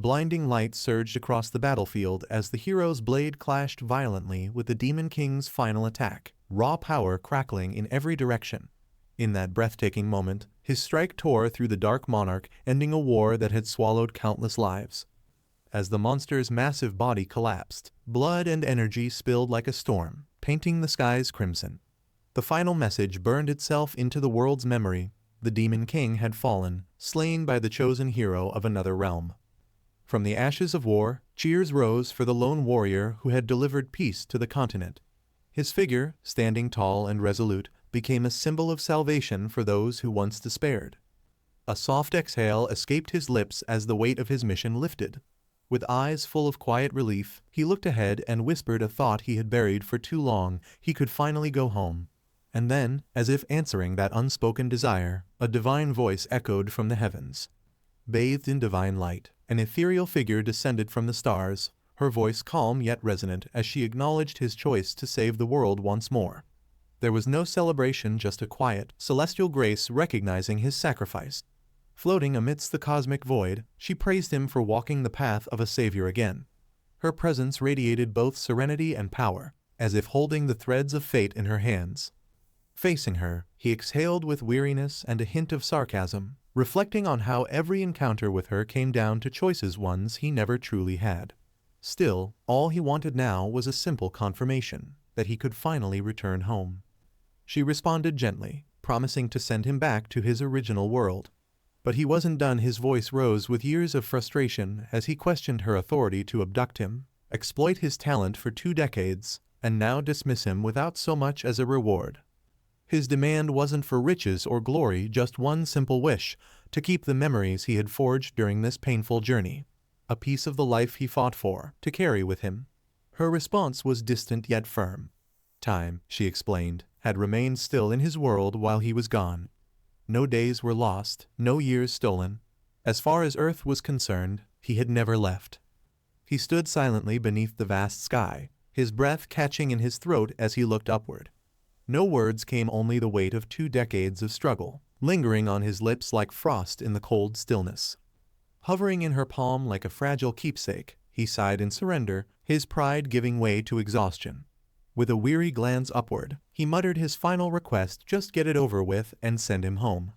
Blinding light surged across the battlefield as the hero's blade clashed violently with the Demon King's final attack, raw power crackling in every direction. In that breathtaking moment, his strike tore through the Dark Monarch, ending a war that had swallowed countless lives. As the monster's massive body collapsed, blood and energy spilled like a storm, painting the skies crimson. The final message burned itself into the world's memory. The Demon King had fallen, slain by the chosen hero of another realm. From the ashes of war, cheers rose for the lone warrior who had delivered peace to the continent. His figure, standing tall and resolute, became a symbol of salvation for those who once despaired. A soft exhale escaped his lips as the weight of his mission lifted. With eyes full of quiet relief, he looked ahead and whispered a thought he had buried for too long: he could finally go home. And then, as if answering that unspoken desire, a divine voice echoed from the heavens. Bathed in divine light, an ethereal figure descended from the stars, her voice calm yet resonant as she acknowledged his choice to save the world once more. There was no celebration, just a quiet, celestial grace recognizing his sacrifice. Floating amidst the cosmic void, she praised him for walking the path of a savior again. Her presence radiated both serenity and power, as if holding the threads of fate in her hands. Facing her, he exhaled with weariness and a hint of sarcasm, reflecting on how every encounter with her came down to choices, ones he never truly had. Still, all he wanted now was a simple confirmation that he could finally return home. She responded gently, promising to send him back to his original world. But he wasn't done. His voice rose with years of frustration as he questioned her authority to abduct him, exploit his talent for 2 decades, and now dismiss him without so much as a reward. His demand wasn't for riches or glory, just one simple wish: to keep the memories he had forged during this painful journey. A piece of the life he fought for, to carry with him. Her response was distant yet firm. Time, she explained, had remained still in his world while he was gone. No days were lost, no years stolen. As far as Earth was concerned, he had never left. He stood silently beneath the vast sky, his breath catching in his throat as he looked upward. No words came, only the weight of 2 decades of struggle, lingering on his lips like frost in the cold stillness. Hovering in her palm like a fragile keepsake, he sighed in surrender, his pride giving way to exhaustion. With a weary glance upward, he muttered his final request: just get it over with and send him home.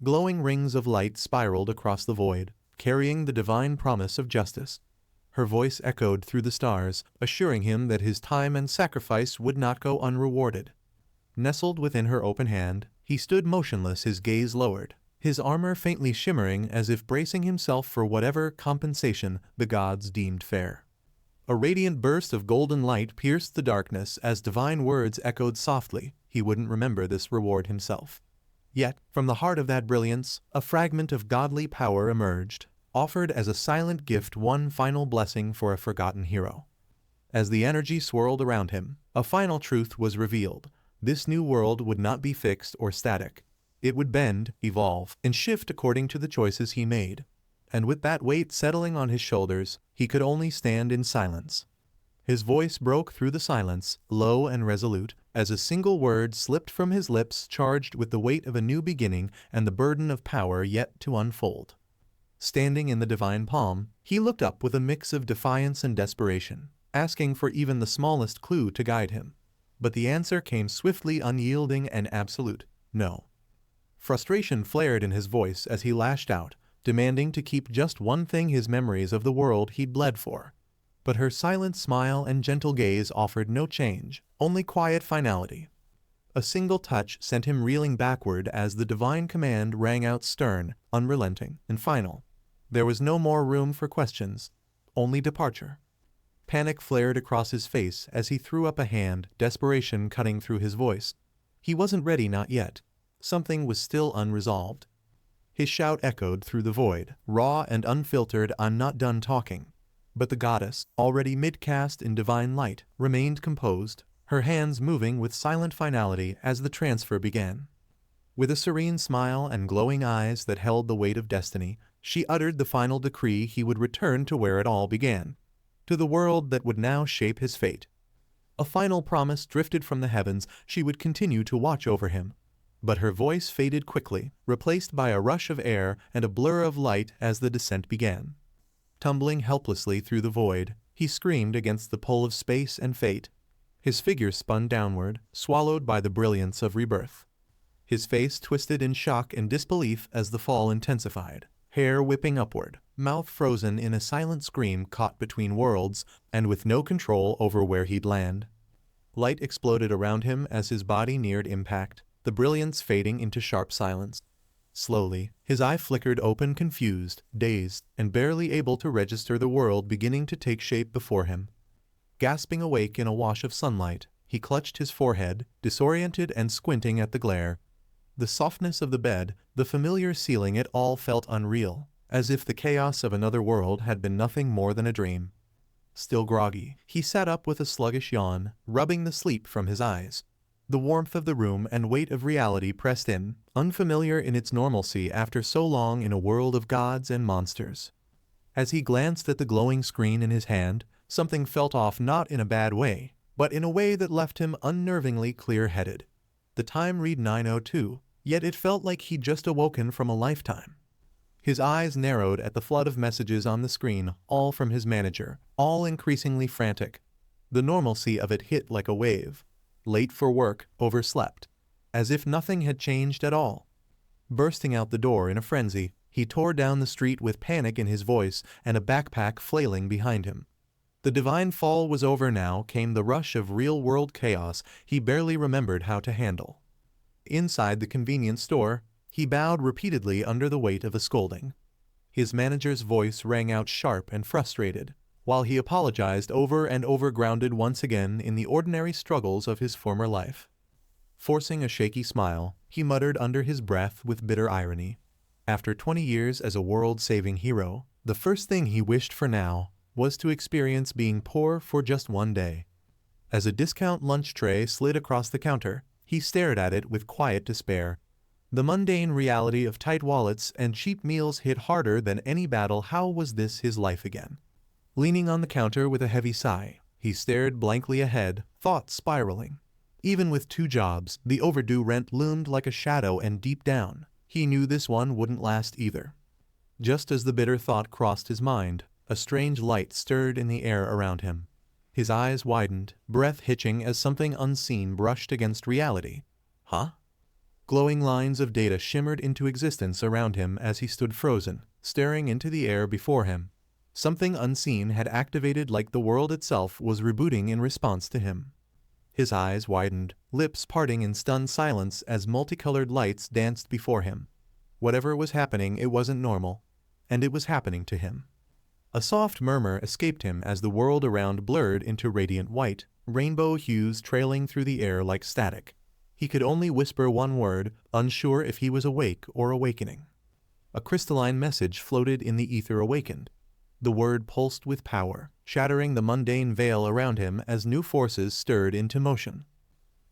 Glowing rings of light spiraled across the void, carrying the divine promise of justice. Her voice echoed through the stars, assuring him that his time and sacrifice would not go unrewarded. Nestled within her open hand, he stood motionless, his gaze lowered, his armor faintly shimmering as if bracing himself for whatever compensation the gods deemed fair. A radiant burst of golden light pierced the darkness as divine words echoed softly: he wouldn't remember this reward himself. Yet, from the heart of that brilliance, a fragment of godly power emerged, offered as a silent gift, one final blessing for a forgotten hero. As the energy swirled around him, a final truth was revealed. This new world would not be fixed or static. It would bend, evolve, and shift according to the choices he made. And with that weight settling on his shoulders, he could only stand in silence. His voice broke through the silence, low and resolute, as a single word slipped from his lips, charged with the weight of a new beginning and the burden of power yet to unfold. Standing in the divine palm, he looked up with a mix of defiance and desperation, asking for even the smallest clue to guide him. But the answer came swiftly, unyielding and absolute: no. Frustration flared in his voice as he lashed out, demanding to keep just one thing: his memories of the world he'd bled for. But her silent smile and gentle gaze offered no change, only quiet finality. A single touch sent him reeling backward as the divine command rang out, stern, unrelenting, and final. There was no more room for questions, only departure. Panic flared across his face as he threw up a hand, desperation cutting through his voice. He wasn't ready, not yet. Something was still unresolved. His shout echoed through the void, raw and unfiltered: I'm not done talking. But the goddess, already mid-cast in divine light, remained composed, her hands moving with silent finality as the transfer began. With a serene smile and glowing eyes that held the weight of destiny, she uttered the final decree: he would return to where it all began, to the world that would now shape his fate. A final promise drifted from the heavens: she would continue to watch over him. But her voice faded quickly, replaced by a rush of air and a blur of light as the descent began. tumbling helplessly through the void, he screamed against the pull of space and fate. His figure spun downward, swallowed by the brilliance of rebirth. His face twisted in shock and disbelief as the fall intensified, hair whipping upward, mouth frozen in a silent scream caught between worlds, and with no control over where he'd land. Light exploded around him as his body neared impact, the brilliance fading into sharp silence. Slowly, his eye flickered open, confused, dazed, and barely able to register the world beginning to take shape before him. Gasping awake in a wash of sunlight, he clutched his forehead, disoriented and squinting at the glare. The softness of the bed, the familiar ceiling, it all felt unreal, as if the chaos of another world had been nothing more than a dream. Still groggy, he sat up with a sluggish yawn, rubbing the sleep from his eyes. The warmth of the room and weight of reality pressed in, unfamiliar in its normalcy after so long in a world of gods and monsters. As he glanced at the glowing screen in his hand, something felt off, not in a bad way, but in a way that left him unnervingly clear-headed. The time read 9:02, yet it felt like he'd just awoken from a lifetime. His eyes narrowed at the flood of messages on the screen, all from his manager, all increasingly frantic. The normalcy of it hit like a wave. Late for work, overslept. As if nothing had changed at all. Bursting out the door in a frenzy, he tore down the street with panic in his voice and a backpack flailing behind him. The divine fall was over. Now came the rush of real-world chaos he barely remembered how to handle. Inside the convenience store, he bowed repeatedly under the weight of a scolding. His manager's voice rang out sharp and frustrated, while he apologized over and over, grounded once again in the ordinary struggles of his former life. Forcing a shaky smile, he muttered under his breath with bitter irony. After 20 years as a world-saving hero, the first thing he wished for now was to experience being poor for just one day. As a discount lunch tray slid across the counter, he stared at it with quiet despair. The mundane reality of tight wallets and cheap meals hit harder than any battle. How was this his life again? Leaning on the counter with a heavy sigh, he stared blankly ahead, thoughts spiraling. Even with 2 jobs, the overdue rent loomed like a shadow, and deep down, he knew this one wouldn't last either. Just as the bitter thought crossed his mind, a strange light stirred in the air around him. His eyes widened, breath hitching as something unseen brushed against reality. Huh? Glowing lines of data shimmered into existence around him as he stood frozen, staring into the air before him. Something unseen had activated, like the world itself was rebooting in response to him. His eyes widened, lips parting in stunned silence as multicolored lights danced before him. Whatever was happening, it wasn't normal, and it was happening to him. A soft murmur escaped him as the world around blurred into radiant white, rainbow hues trailing through the air like static. He could only whisper one word, unsure if he was awake or awakening. A crystalline message floated in the ether: awakened. The word pulsed with power, shattering the mundane veil around him as new forces stirred into motion.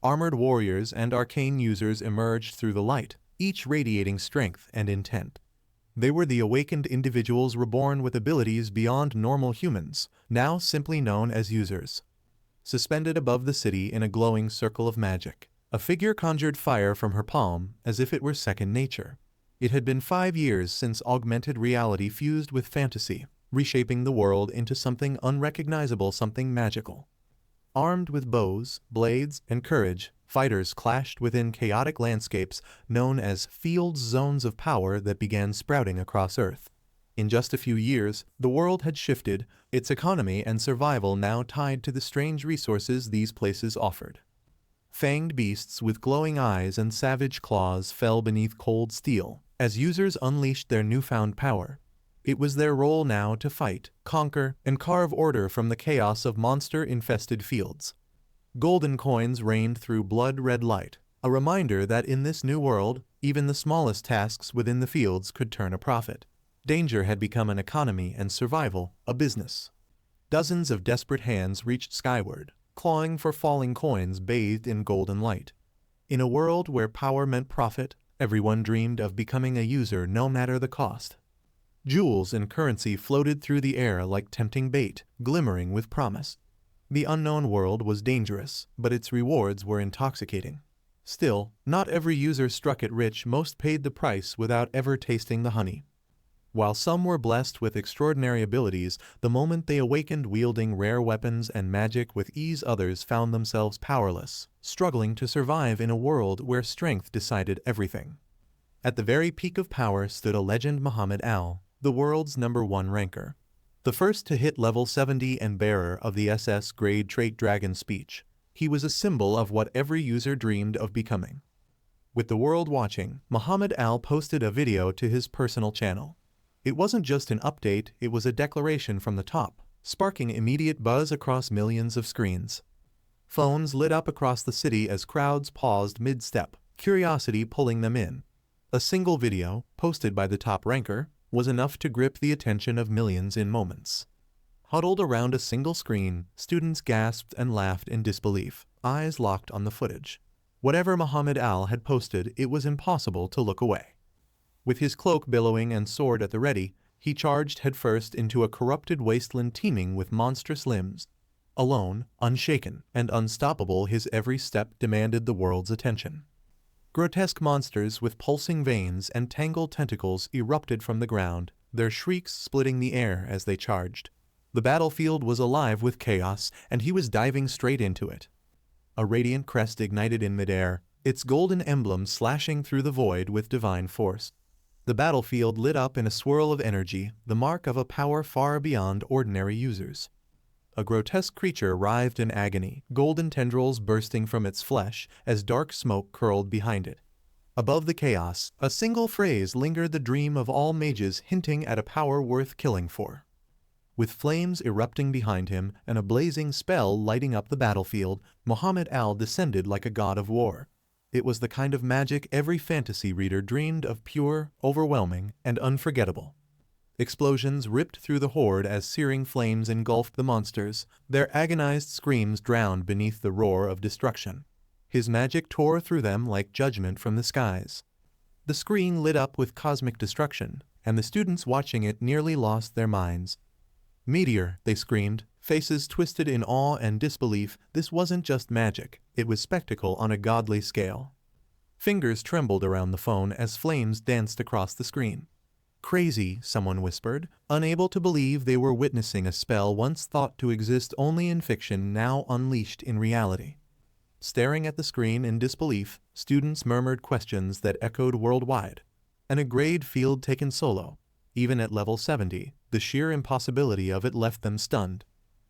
Armored warriors and arcane users emerged through the light, each radiating strength and intent. They were the awakened individuals reborn with abilities beyond normal humans, now simply known as users. Suspended above the city in a glowing circle of magic, a figure conjured fire from her palm as if it were second nature. It had been 5 years since augmented reality fused with fantasy, reshaping the world into something unrecognizable, something magical. Armed with bows, blades, and courage, fighters clashed within chaotic landscapes known as field zones of power that began sprouting across Earth. In just a few years, the world had shifted, its economy and survival now tied to the strange resources these places offered. Fanged beasts with glowing eyes and savage claws fell beneath cold steel as users unleashed their newfound power. It was their role now to fight, conquer, and carve order from the chaos of monster-infested fields. Golden coins rained through blood-red light, a reminder that in this new world, even the smallest tasks within the fields could turn a profit. Danger had become an economy and survival a business. Dozens of desperate hands reached skyward, clawing for falling coins bathed in golden light. In a world where power meant profit, everyone dreamed of becoming a user no matter the cost. Jewels and currency floated through the air like tempting bait, glimmering with promise. The unknown world was dangerous, but its rewards were intoxicating. Still, not every user struck it rich. Most paid the price without ever tasting the honey. While some were blessed with extraordinary abilities, the moment they awakened wielding rare weapons and magic with ease, others found themselves powerless, struggling to survive in a world where strength decided everything. At the very peak of power stood a legend, Muhammad Al, the world's #1 ranker. The first to hit level 70 and bearer of the SS grade trait Dragon Speech. He was a symbol of what every user dreamed of becoming. With the world watching, Muhammad Al posted a video to his personal channel. It wasn't just an update, it was a declaration from the top, sparking immediate buzz across millions of screens. Phones lit up across the city as crowds paused mid-step, curiosity pulling them in. A single video, posted by the top ranker, was enough to grip the attention of millions in moments. Huddled around a single screen, students gasped and laughed in disbelief, eyes locked on the footage. Whatever Muhammad Al had posted, it was impossible to look away. With his cloak billowing and sword at the ready, he charged headfirst into a corrupted wasteland teeming with monstrous limbs. Alone, unshaken, and unstoppable, his every step demanded the world's attention. Grotesque monsters with pulsing veins and tangled tentacles erupted from the ground, their shrieks splitting the air as they charged. The battlefield was alive with chaos, and he was diving straight into it. A radiant crest ignited in midair, its golden emblem slashing through the void with divine force. The battlefield lit up in a swirl of energy, the mark of a power far beyond ordinary users. A grotesque creature writhed in agony, golden tendrils bursting from its flesh as dark smoke curled behind it. Above the chaos, a single phrase lingered, the dream of all mages, hinting at a power worth killing for. With flames erupting behind him and a blazing spell lighting up the battlefield, Muhammad Al descended like a god of war. It was the kind of magic every fantasy reader dreamed of, pure, overwhelming, and unforgettable. Explosions ripped through the horde as searing flames engulfed the monsters, their agonized screams drowned beneath the roar of destruction. His magic tore through them like judgment from the skies. The screen lit up with cosmic destruction, and the students watching it nearly lost their minds. "Meteor," they screamed, faces twisted in awe and disbelief. This wasn't just magic, it was spectacle on a godly scale. Fingers trembled around the phone as flames danced across the screen. "Crazy," someone whispered, unable to believe they were witnessing a spell once thought to exist only in fiction, now unleashed in reality. Staring at the screen in disbelief, students murmured questions that echoed worldwide. A grade field taken solo. Even at level 70, the sheer impossibility of it left them stunned.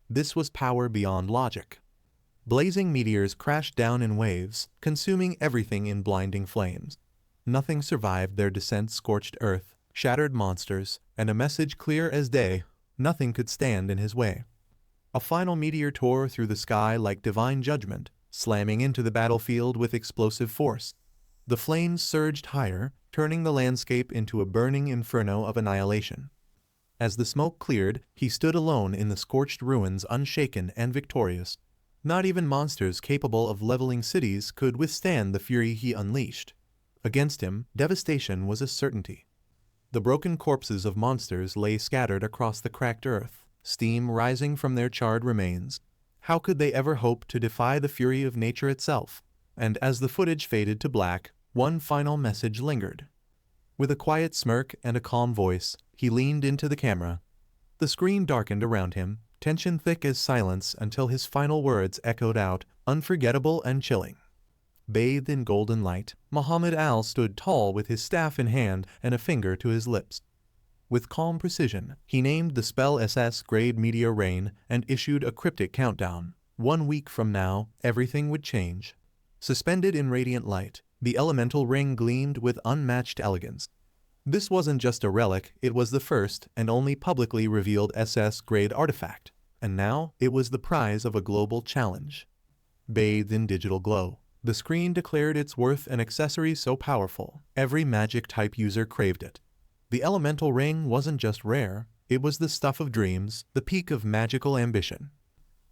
This was power beyond logic. Blazing meteors crashed down in waves, consuming everything in blinding flames. Nothing survived their descent, scorched earth, shattered monsters, and a message clear as day: nothing could stand in his way. A final meteor tore through the sky like divine judgment, slamming into the battlefield with explosive force. The flames surged higher, turning the landscape into a burning inferno of annihilation. As the smoke cleared, he stood alone in the scorched ruins, unshaken and victorious. Not even monsters capable of leveling cities could withstand the fury he unleashed. Against him, devastation was a certainty. The broken corpses of monsters lay scattered across the cracked earth, steam rising from their charred remains. How could they ever hope to defy the fury of nature itself? And as the footage faded to black, one final message lingered. With a quiet smirk and a calm voice, he leaned into the camera. The screen darkened around him, tension thick as silence, until his final words echoed out, unforgettable and chilling. Bathed in golden light, Muhammad Al stood tall with his staff in hand and a finger to his lips. With calm precision, he named the spell SS-grade Meteor Rain and issued a cryptic countdown. 1 week from now, everything would change. Suspended in radiant light, the elemental ring gleamed with unmatched elegance. This wasn't just a relic, it was the first and only publicly revealed SS-grade artifact, and now it was the prize of a global challenge. Bathed in digital glow, the screen declared its worth, an accessory so powerful, every magic-type user craved it. The elemental ring wasn't just rare, it was the stuff of dreams, the peak of magical ambition.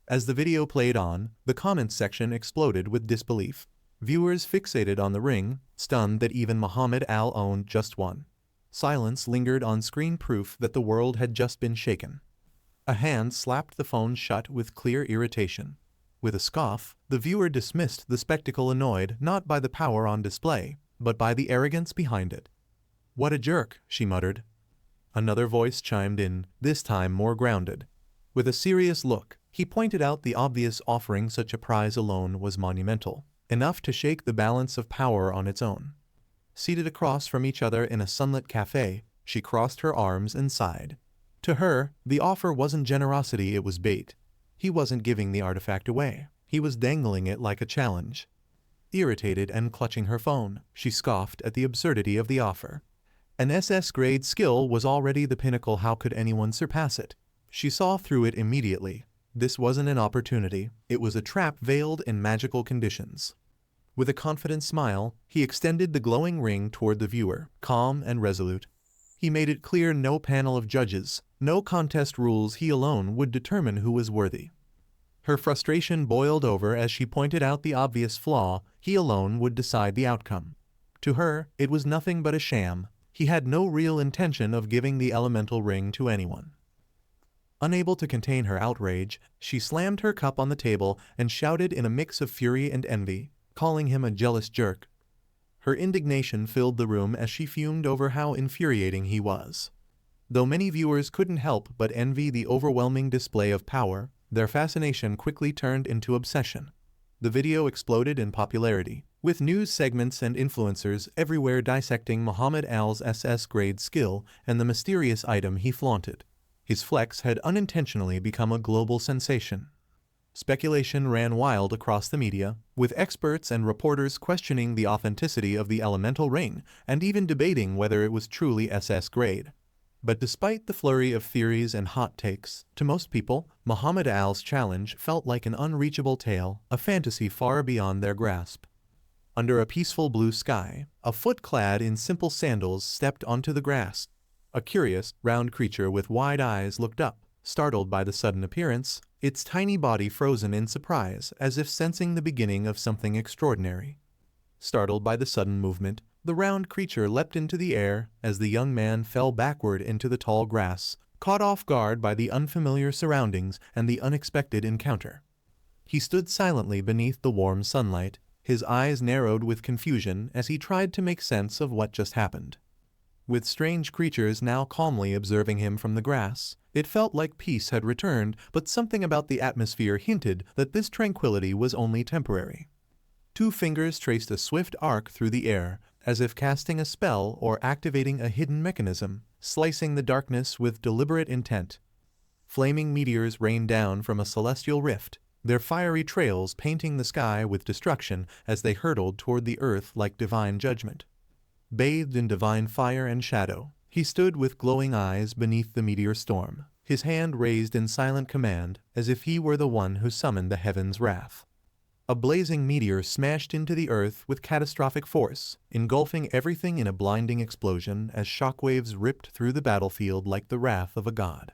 As the video played on, the comments section exploded with disbelief. Viewers fixated on the ring, stunned that even Muhammad Al owned just one. Silence lingered on screen, proof that the world had just been shaken. A hand slapped the phone shut with clear irritation. With a scoff, the viewer dismissed the spectacle, annoyed not by the power on display, but by the arrogance behind it. "What a jerk," she muttered. Another voice chimed in, this time more grounded. With a serious look, he pointed out the obvious: offering such a prize alone was monumental, enough to shake the balance of power on its own. Seated across from each other in a sunlit cafe, she crossed her arms and sighed. To her, the offer wasn't generosity, it was bait. He wasn't giving the artifact away, he was dangling it like a challenge. Irritated and clutching her phone, she scoffed at the absurdity of the offer. An SS-grade skill was already the pinnacle, how could anyone surpass it? She saw through it immediately. This wasn't an opportunity, it was a trap veiled in magical conditions. With a confident smile, he extended the glowing ring toward the viewer, calm and resolute. He made it clear: no panel of judges, no contest rules, he alone would determine who was worthy. Her frustration boiled over as she pointed out the obvious flaw: he alone would decide the outcome. To her, it was nothing but a sham. He had no real intention of giving the elemental ring to anyone. Unable to contain her outrage, she slammed her cup on the table and shouted in a mix of fury and envy, calling him a jealous jerk. Her indignation filled the room as she fumed over how infuriating he was. Though many viewers couldn't help but envy the overwhelming display of power, their fascination quickly turned into obsession. The video exploded in popularity, with news segments and influencers everywhere dissecting Muhammad Al's SS-grade skill and the mysterious item he flaunted. His flex had unintentionally become a global sensation. Speculation ran wild across the media, with experts and reporters questioning the authenticity of the elemental ring and even debating whether it was truly SS-grade. But despite the flurry of theories and hot takes, to most people, Muhammad Al's challenge felt like an unreachable tale, a fantasy far beyond their grasp. Under a peaceful blue sky, a foot clad in simple sandals stepped onto the grass. A curious, round creature with wide eyes looked up, startled by the sudden appearance, its tiny body frozen in surprise as if sensing the beginning of something extraordinary. Startled by the sudden movement, the round creature leapt into the air as the young man fell backward into the tall grass, caught off guard by the unfamiliar surroundings and the unexpected encounter. He stood silently beneath the warm sunlight, his eyes narrowed with confusion as he tried to make sense of what just happened. With strange creatures now calmly observing him from the grass, it felt like peace had returned, but something about the atmosphere hinted that this tranquility was only temporary. Two fingers traced a swift arc through the air, as if casting a spell or activating a hidden mechanism, slicing the darkness with deliberate intent. Flaming meteors rained down from a celestial rift, their fiery trails painting the sky with destruction as they hurtled toward the earth like divine judgment. Bathed in divine fire and shadow, he stood with glowing eyes beneath the meteor storm, his hand raised in silent command as if he were the one who summoned the heavens' wrath. A blazing meteor smashed into the earth with catastrophic force, engulfing everything in a blinding explosion as shockwaves ripped through the battlefield like the wrath of a god.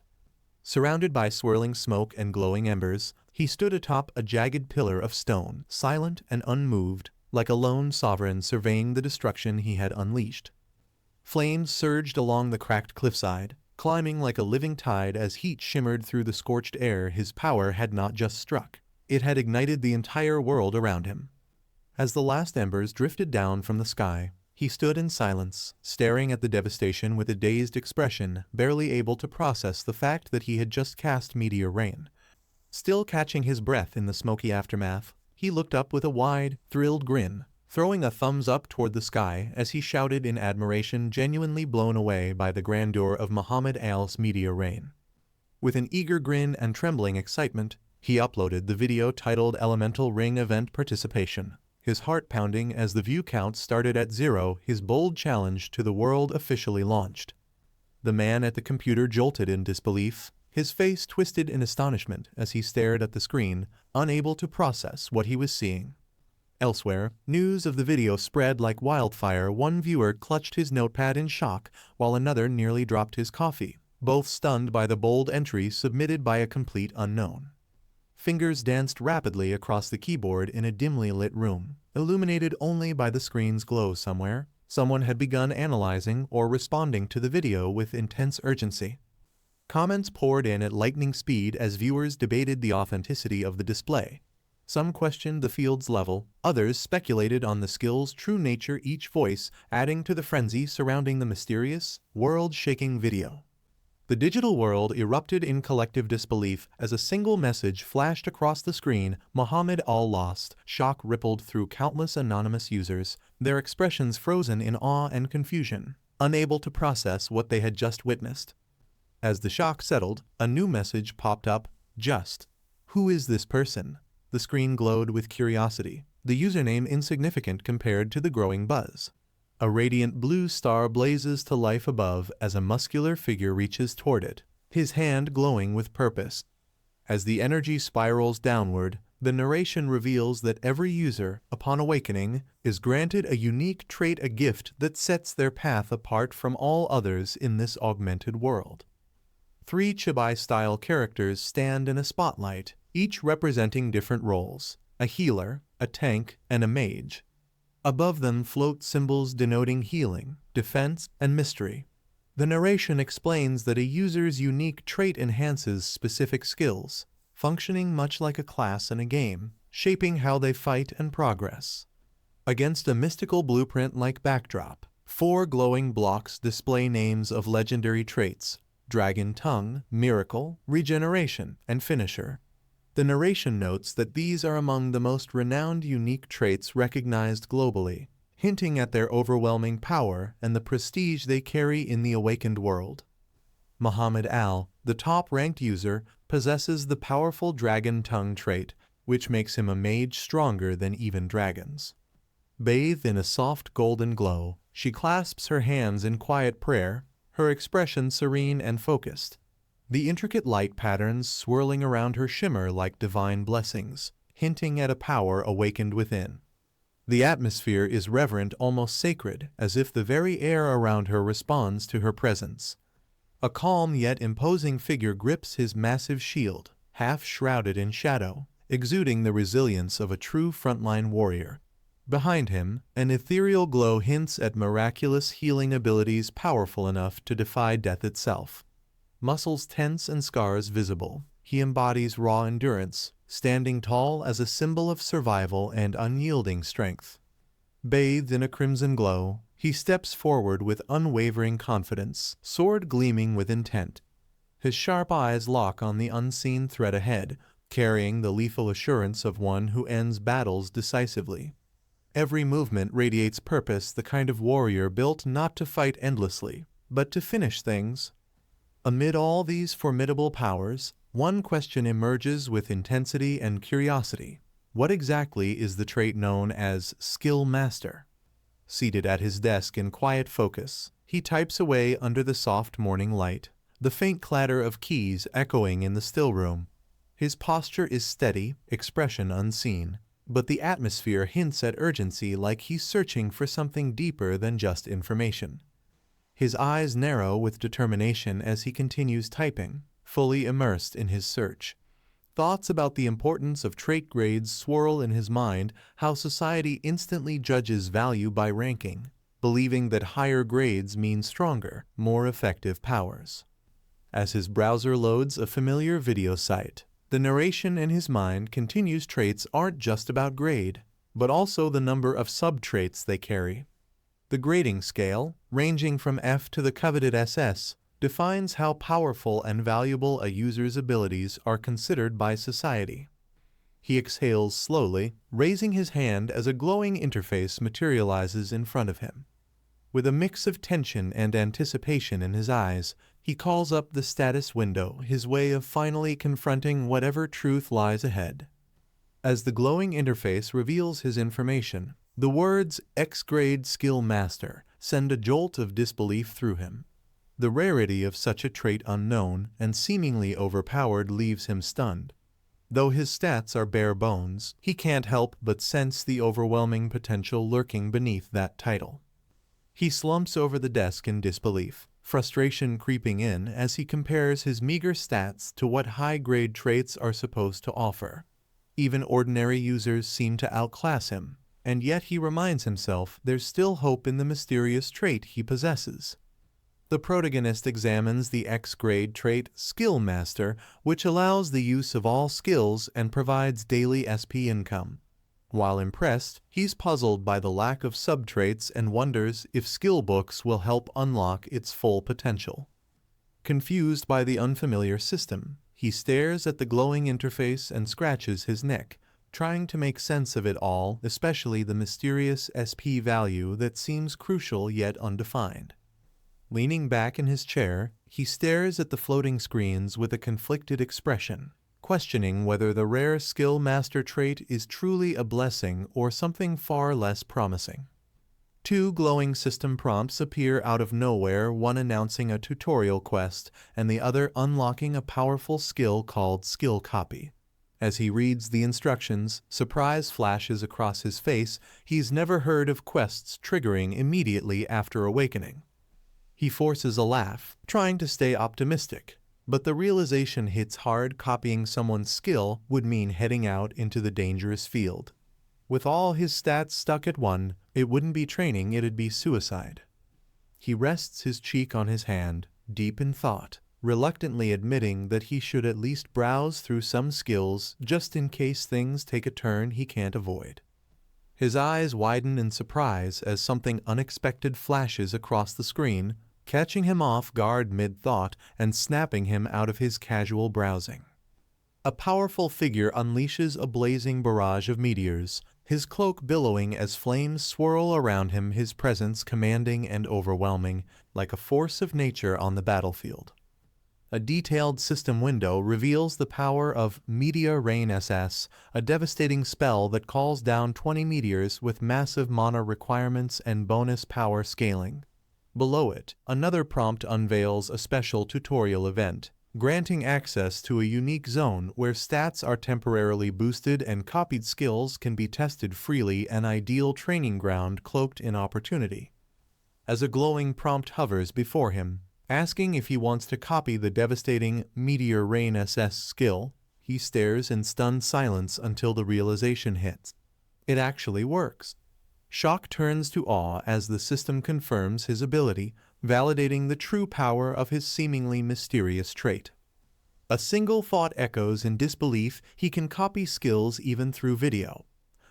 Surrounded by swirling smoke and glowing embers, he stood atop a jagged pillar of stone, silent and unmoved, like a lone sovereign surveying the destruction he had unleashed. Flames surged along the cracked cliffside, climbing like a living tide as heat shimmered through the scorched air. His power had not just struck, it had ignited the entire world around him. As the last embers drifted down from the sky, he stood in silence, staring at the devastation with a dazed expression, barely able to process the fact that he had just cast meteor rain. Still catching his breath in the smoky aftermath, he looked up with a wide, thrilled grin, throwing a thumbs up toward the sky as he shouted in admiration, genuinely blown away by the grandeur of Muhammad Al's meteor rain. With an eager grin and trembling excitement, he uploaded the video titled Elemental Ring Event Participation, his heart pounding as the view count started at 0, his bold challenge to the world officially launched. The man at the computer jolted in disbelief, his face twisted in astonishment as he stared at the screen, unable to process what he was seeing. Elsewhere, news of the video spread like wildfire. One viewer clutched his notepad in shock, while another nearly dropped his coffee, both stunned by the bold entry submitted by a complete unknown. Fingers danced rapidly across the keyboard in a dimly lit room, illuminated only by the screen's glow. Somewhere, someone had begun analyzing or responding to the video with intense urgency. Comments poured in at lightning speed as viewers debated the authenticity of the display. Some questioned the field's level, others speculated on the skill's true nature, each voice adding to the frenzy surrounding the mysterious, world-shaking video. The digital world erupted in collective disbelief as a single message flashed across the screen. Muhammad all lost. Shock rippled through countless anonymous users, their expressions frozen in awe and confusion, unable to process what they had just witnessed. As the shock settled, a new message popped up. Just. Who is this person? The screen glowed with curiosity, the username insignificant compared to the growing buzz. A radiant blue star blazes to life above as a muscular figure reaches toward it, his hand glowing with purpose. As the energy spirals downward, the narration reveals that every user, upon awakening, is granted a unique trait, a gift that sets their path apart from all others in this augmented world. 3 chibi-style characters stand in a spotlight, each representing different roles: a healer, a tank, and a mage. Above them float symbols denoting healing, defense, and mystery. The narration explains that a user's unique trait enhances specific skills, functioning much like a class in a game, shaping how they fight and progress. Against a mystical blueprint-like backdrop, 4 glowing blocks display names of legendary traits: Dragon Tongue, Miracle, Regeneration, and Finisher. The narration notes that these are among the most renowned unique traits recognized globally, hinting at their overwhelming power and the prestige they carry in the awakened world. Muhammad Al, the top-ranked user, possesses the powerful Dragon Tongue trait, which makes him a mage stronger than even dragons. Bathed in a soft golden glow, she clasps her hands in quiet prayer, her expression serene and focused. The intricate light patterns swirling around her shimmer like divine blessings, hinting at a power awakened within. The atmosphere is reverent, almost sacred, as if the very air around her responds to her presence. A calm yet imposing figure grips his massive shield, half shrouded in shadow, exuding the resilience of a true frontline warrior. Behind him, an ethereal glow hints at miraculous healing abilities powerful enough to defy death itself. Muscles tense and scars visible, he embodies raw endurance, standing tall as a symbol of survival and unyielding strength. Bathed in a crimson glow, he steps forward with unwavering confidence, sword gleaming with intent. His sharp eyes lock on the unseen threat ahead, carrying the lethal assurance of one who ends battles decisively. Every movement radiates purpose, the kind of warrior built not to fight endlessly, but to finish things. Amid all these formidable powers, one question emerges with intensity and curiosity. What exactly is the trait known as Skill Master? Seated at his desk in quiet focus, he types away under the soft morning light, the faint clatter of keys echoing in the still room. His posture is steady, expression unseen, but the atmosphere hints at urgency, like he's searching for something deeper than just information. His eyes narrow with determination as he continues typing, fully immersed in his search. Thoughts about the importance of trait grades swirl in his mind, how society instantly judges value by ranking, believing that higher grades mean stronger, more effective powers. As his browser loads a familiar video site, the narration in his mind continues. Traits aren't just about grade, but also the number of sub-traits they carry. The grading scale, ranging from F to the coveted SS, defines how powerful and valuable a user's abilities are considered by society. He exhales slowly, raising his hand as a glowing interface materializes in front of him. With a mix of tension and anticipation in his eyes, he calls up the status window, his way of finally confronting whatever truth lies ahead. As the glowing interface reveals his information, the words X-Grade Skill Master send a jolt of disbelief through him. The rarity of such a trait, unknown and seemingly overpowered, leaves him stunned. Though his stats are bare bones, he can't help but sense the overwhelming potential lurking beneath that title. He slumps over the desk in disbelief, frustration creeping in as he compares his meager stats to what high-grade traits are supposed to offer. Even ordinary users seem to outclass him, and yet he reminds himself there's still hope in the mysterious trait he possesses. The protagonist examines the X-grade trait Skill Master, which allows the use of all skills and provides daily SP income. While impressed, he's puzzled by the lack of subtraits and wonders if skill books will help unlock its full potential. Confused by the unfamiliar system, he stares at the glowing interface and scratches his neck, trying to make sense of it all, especially the mysterious SP value that seems crucial yet undefined. Leaning back in his chair, he stares at the floating screens with a conflicted expression, questioning whether the rare skill master trait is truly a blessing or something far less promising. Two glowing system prompts appear out of nowhere, one announcing a tutorial quest and the other unlocking a powerful skill called Skill Copy. As he reads the instructions, surprise flashes across his face. He's never heard of quests triggering immediately after awakening. He forces a laugh, trying to stay optimistic, but the realization hits hard. Copying someone's skill would mean heading out into the dangerous field. With all his stats stuck at 1, it wouldn't be training, it'd be suicide. He rests his cheek on his hand, deep in thought, reluctantly admitting that he should at least browse through some skills just in case things take a turn he can't avoid. His eyes widen in surprise as something unexpected flashes across the screen, catching him off guard mid-thought and snapping him out of his casual browsing. A powerful figure unleashes a blazing barrage of meteors, his cloak billowing as flames swirl around him, his presence commanding and overwhelming, like a force of nature on the battlefield. A detailed system window reveals the power of Meteor Rain SS, a devastating spell that calls down 20 meteors with massive mana requirements and bonus power scaling. Below it, another prompt unveils a special tutorial event, granting access to a unique zone where stats are temporarily boosted and copied skills can be tested freely, an ideal training ground cloaked in opportunity. As a glowing prompt hovers before him, asking if he wants to copy the devastating Meteor Rain SS skill, he stares in stunned silence until the realization hits. It actually works. Shock turns to awe as the system confirms his ability, validating the true power of his seemingly mysterious trait. A single thought echoes in disbelief. He can copy skills even through video.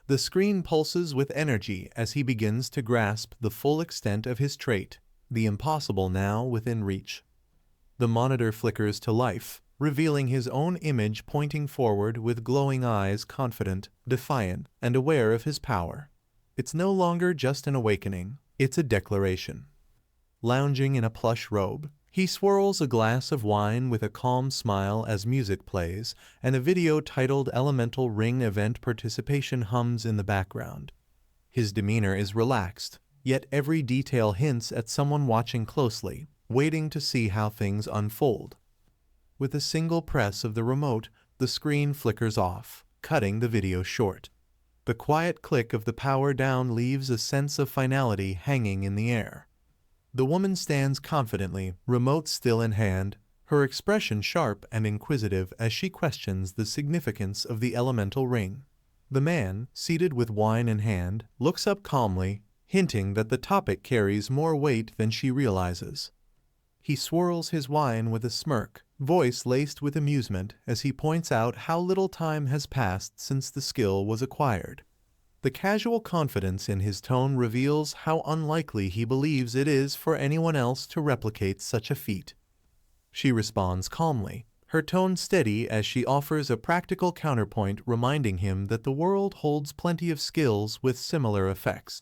The screen pulses with energy as he begins to grasp the full extent of his trait, the impossible now within reach. The monitor flickers to life, revealing his own image pointing forward with glowing eyes, confident, defiant, and aware of his power. It's no longer just an awakening, it's a declaration. Lounging in a plush robe, he swirls a glass of wine with a calm smile as music plays, and a video titled Elemental Ring Event Participation hums in the background. His demeanor is relaxed, yet every detail hints at someone watching closely, waiting to see how things unfold. With a single press of the remote, the screen flickers off, cutting the video short. The quiet click of the power down leaves a sense of finality hanging in the air. The woman stands confidently, remote still in hand, her expression sharp and inquisitive as she questions the significance of the elemental ring. The man, seated with wine in hand, looks up calmly, hinting that the topic carries more weight than she realizes. He swirls his wine with a smirk, voice laced with amusement as he points out how little time has passed since the skill was acquired. The casual confidence in his tone reveals how unlikely he believes it is for anyone else to replicate such a feat. She responds calmly, her tone steady as she offers a practical counterpoint, reminding him that the world holds plenty of skills with similar effects.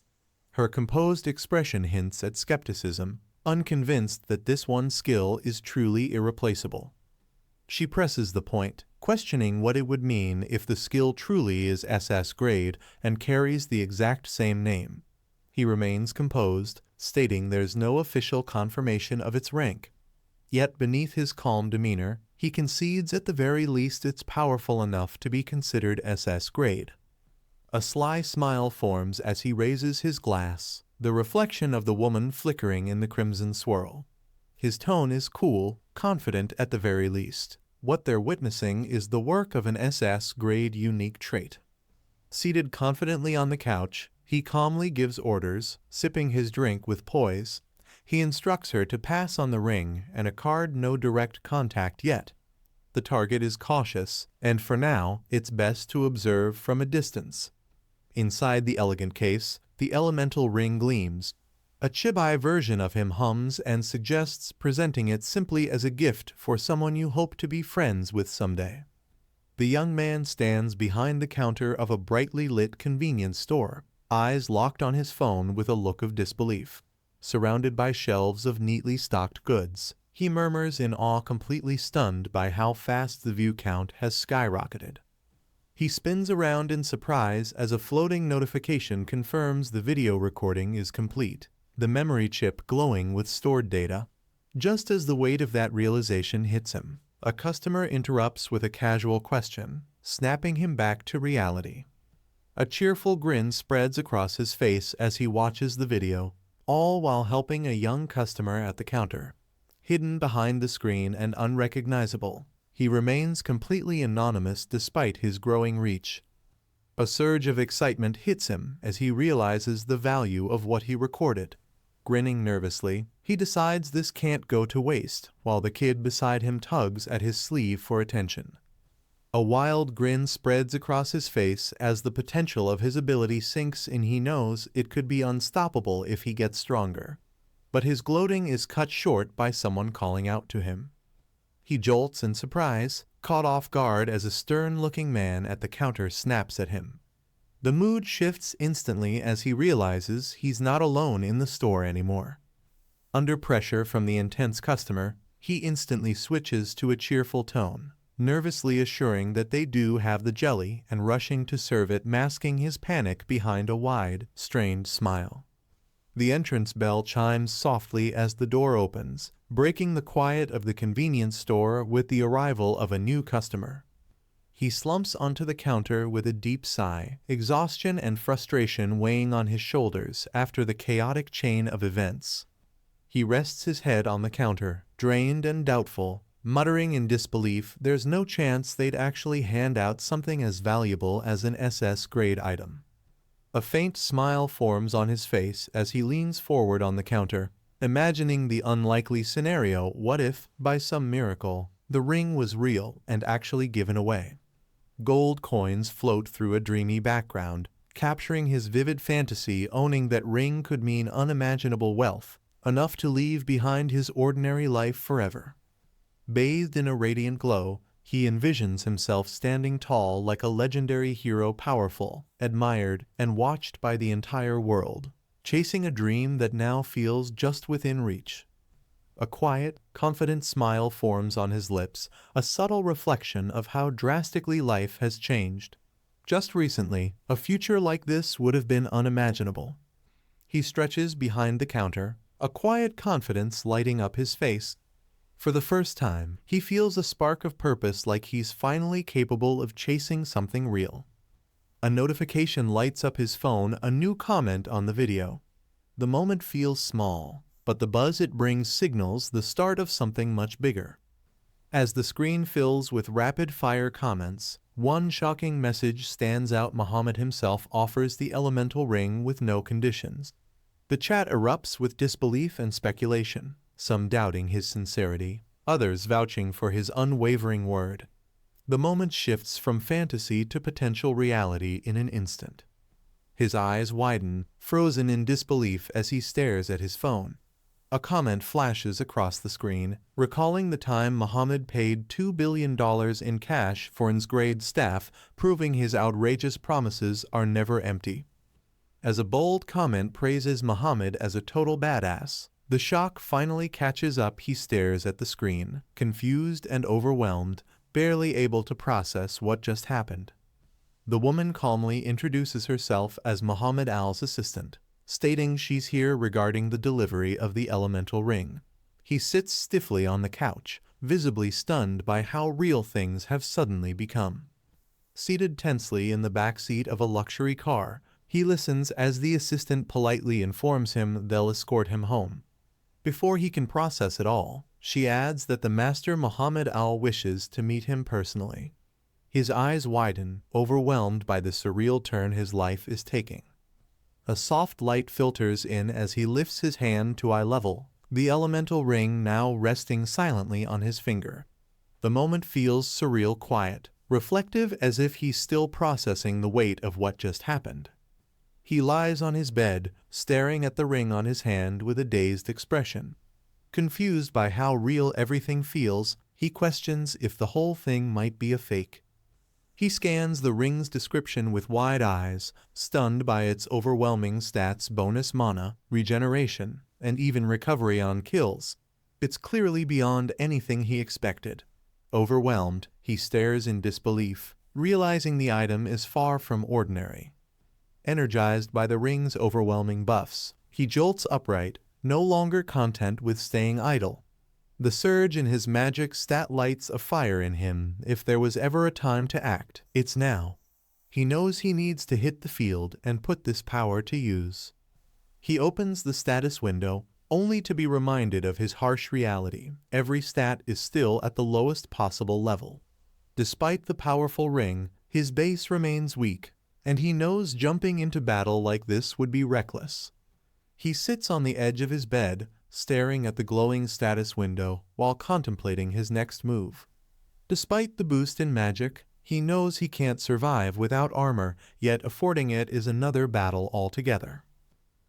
Her composed expression hints at skepticism, unconvinced that this one skill is truly irreplaceable. She presses the point, questioning what it would mean if the skill truly is SS grade and carries the exact same name. He remains composed, stating there's no official confirmation of its rank. Yet beneath his calm demeanor, he concedes at the very least it's powerful enough to be considered SS grade. A sly smile forms as he raises his glass, the reflection of the woman flickering in the crimson swirl. His tone is cool, confident at the very least. What they're witnessing is the work of an SS-grade unique trait. Seated confidently on the couch, he calmly gives orders, sipping his drink with poise. He instructs her to pass on the ring and a card no direct contact yet. The target is cautious, and for now, it's best to observe from a distance. Inside the elegant case, the elemental ring gleams, A chibi version of him hums and suggests presenting it simply as a gift for someone you hope to be friends with someday. The young man stands behind the counter of a brightly lit convenience store, eyes locked on his phone with a look of disbelief. Surrounded by shelves of neatly stocked goods, he murmurs in awe, completely stunned by how fast the view count has skyrocketed. He spins around in surprise as a floating notification confirms the video recording is complete, the memory chip glowing with stored data. Just as the weight of that realization hits him, a customer interrupts with a casual question, snapping him back to reality. A cheerful grin spreads across his face as he watches the video, all while helping a young customer at the counter. Hidden behind the screen and unrecognizable, he remains completely anonymous despite his growing reach. A surge of excitement hits him as he realizes the value of what he recorded. Grinning nervously, he decides this can't go to waste, while the kid beside him tugs at his sleeve for attention. A wild grin spreads across his face as the potential of his ability sinks in. He knows it could be unstoppable if he gets stronger. But his gloating is cut short by someone calling out to him. He jolts in surprise, caught off guard as a stern-looking man at the counter snaps at him. The mood shifts instantly as he realizes he's not alone in the store anymore. Under pressure from the intense customer, he instantly switches to a cheerful tone, nervously assuring that they do have the jelly and rushing to serve it, masking his panic behind a wide, strained smile. The entrance bell chimes softly as the door opens, breaking the quiet of the convenience store with the arrival of a new customer. He slumps onto the counter with a deep sigh, exhaustion and frustration weighing on his shoulders after the chaotic chain of events. He rests his head on the counter, drained and doubtful, muttering in disbelief there's no chance they'd actually hand out something as valuable as an SS-grade item. A faint smile forms on his face as he leans forward on the counter, imagining the unlikely scenario: what if, by some miracle, the ring was real and actually given away? Gold coins float through a dreamy background, capturing his vivid fantasy. Owning that ring could mean unimaginable wealth, enough to leave behind his ordinary life forever. Bathed in a radiant glow, he envisions himself standing tall like a legendary hero, powerful, admired, and watched by the entire world, chasing a dream that now feels just within reach. A quiet, confident smile forms on his lips, a subtle reflection of how drastically life has changed. Just recently, a future like this would have been unimaginable. He stretches behind the counter, a quiet confidence lighting up his face. For the first time, he feels a spark of purpose, like he's finally capable of chasing something real. A notification lights up his phone, a new comment on the video. The moment feels small, but the buzz it brings signals the start of something much bigger. As the screen fills with rapid-fire comments, one shocking message stands out: Muhammad himself offers the elemental ring with no conditions. The chat erupts with disbelief and speculation, some doubting his sincerity, others vouching for his unwavering word. The moment shifts from fantasy to potential reality in an instant. His eyes widen, frozen in disbelief as he stares at his phone. A comment flashes across the screen, recalling the time Muhammad paid $2 billion in cash for grade staff, proving his outrageous promises are never empty. As a bold comment praises Muhammad as a total badass, the shock finally catches up. He stares at the screen, confused and overwhelmed, barely able to process what just happened. The woman calmly introduces herself as Muhammad Al's assistant, stating she's here regarding the delivery of the elemental ring. He sits stiffly on the couch, visibly stunned by how real things have suddenly become. Seated tensely in the back seat of a luxury car, he listens as the assistant politely informs him they'll escort him home. Before he can process it all, she adds that the master Muhammad Al wishes to meet him personally. His eyes widen, overwhelmed by the surreal turn his life is taking. A soft light filters in as he lifts his hand to eye level, the elemental ring now resting silently on his finger. The moment feels surreal quiet, reflective, as if he's still processing the weight of what just happened. He lies on his bed, staring at the ring on his hand with a dazed expression. Confused by how real everything feels, he questions if the whole thing might be a fake. He scans the ring's description with wide eyes, stunned by its overwhelming stats: bonus mana, regeneration, and even recovery on kills. It's clearly beyond anything he expected. Overwhelmed, he stares in disbelief, realizing the item is far from ordinary. Energized by the ring's overwhelming buffs, he jolts upright, no longer content with staying idle. The surge in his magic stat lights a fire in him. If there was ever a time to act, it's now. He knows he needs to hit the field and put this power to use. He opens the status window, only to be reminded of his harsh reality. Every stat is still at the lowest possible level. Despite the powerful ring, his base remains weak, and he knows jumping into battle like this would be reckless. He sits on the edge of his bed, staring at the glowing status window while contemplating his next move. Despite the boost in magic, he knows he can't survive without armor, yet affording it is another battle altogether.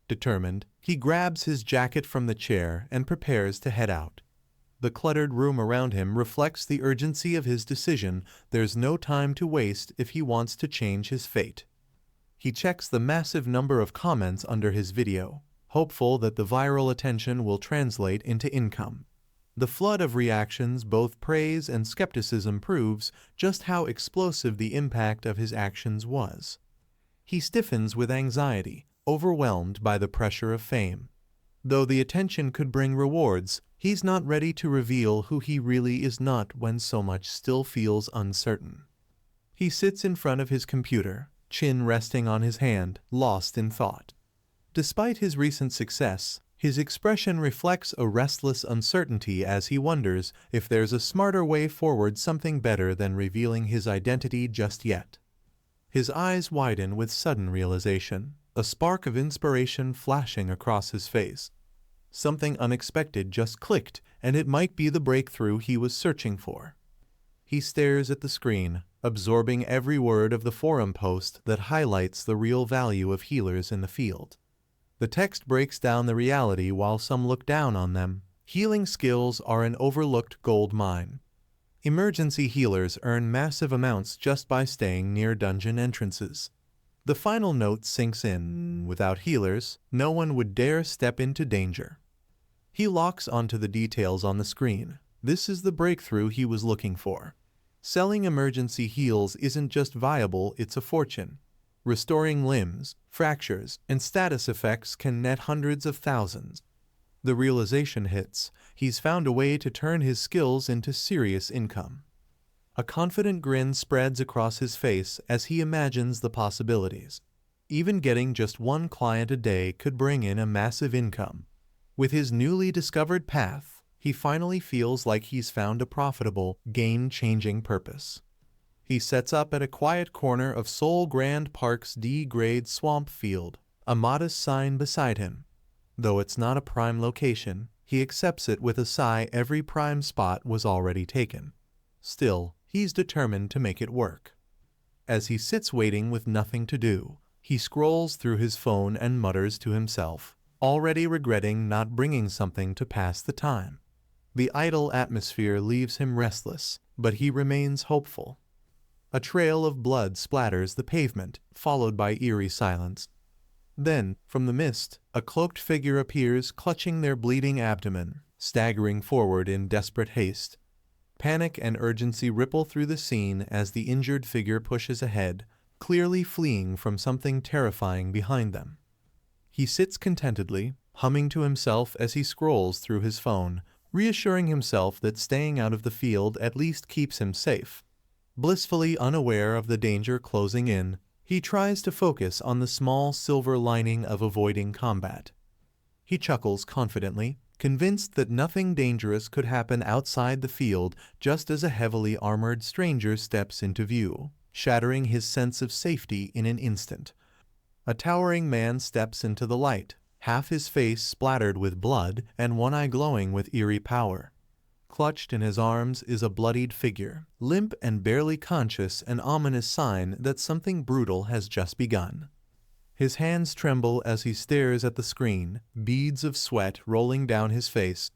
Determined, he grabs his jacket from the chair and prepares to head out. The cluttered room around him reflects the urgency of his decision. There's no time to waste if he wants to change his fate. He checks the massive number of comments under his video, hopeful that the viral attention will translate into income. The flood of reactions, both praise and skepticism, proves just how explosive the impact of his actions was. He stiffens with anxiety, overwhelmed by the pressure of fame. Though the attention could bring rewards, he's not ready to reveal who he really is not when so much still feels uncertain. He sits in front of his computer, chin resting on his hand, lost in thought. Despite his recent success, his expression reflects a restless uncertainty as he wonders if there's a smarter way forward, something better than revealing his identity just yet. His eyes widen with sudden realization, a spark of inspiration flashing across his face. Something unexpected just clicked, and it might be the breakthrough he was searching for. He stares at the screen, absorbing every word of the forum post that highlights the real value of healers in the field. The text breaks down the reality while some look down on them. Healing skills are an overlooked gold mine. Emergency healers earn massive amounts just by staying near dungeon entrances. The final note sinks in. Without healers, no one would dare step into danger. He locks onto the details on the screen. This is the breakthrough he was looking for. Selling emergency heals isn't just viable, it's a fortune. Restoring limbs, fractures, and status effects can net hundreds of thousands. The realization hits. He's found a way to turn his skills into serious income. A confident grin spreads across his face as he imagines the possibilities. Even getting just one client a day could bring in a massive income. With his newly discovered path, he finally feels like he's found a profitable, game-changing purpose. He sets up at a quiet corner of Seoul Grand Park's D-grade swamp field, a modest sign beside him. Though it's not a prime location, he accepts it with a sigh. Every prime spot was already taken. Still, he's determined to make it work. As he sits waiting with nothing to do, he scrolls through his phone and mutters to himself, already regretting not bringing something to pass the time. The idle atmosphere leaves him restless, but he remains hopeful. A trail of blood splatters the pavement, followed by eerie silence. Then, from the mist, a cloaked figure appears, clutching their bleeding abdomen, staggering forward in desperate haste. Panic and urgency ripple through the scene as the injured figure pushes ahead, clearly fleeing from something terrifying behind them. He sits contentedly, humming to himself as he scrolls through his phone, reassuring himself that staying out of the field at least keeps him safe. Blissfully unaware of the danger closing in, he tries to focus on the small silver lining of avoiding combat. He chuckles confidently, convinced that nothing dangerous could happen outside the field just as a heavily armored stranger steps into view, shattering his sense of safety in an instant. A towering man steps into the light, half his face splattered with blood and one eye glowing with eerie power. Clutched in his arms is a bloodied figure, limp and barely conscious, an ominous sign that something brutal has just begun. His hands tremble as he stares at the screen, beads of sweat rolling down his face.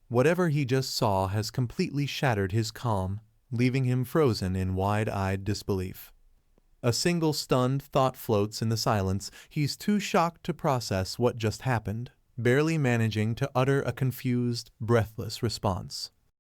Whatever he just saw has completely shattered his calm, leaving him frozen in wide-eyed disbelief. A single stunned thought floats in the silence. He's too shocked to process what just happened, barely managing to utter a confused, breathless response.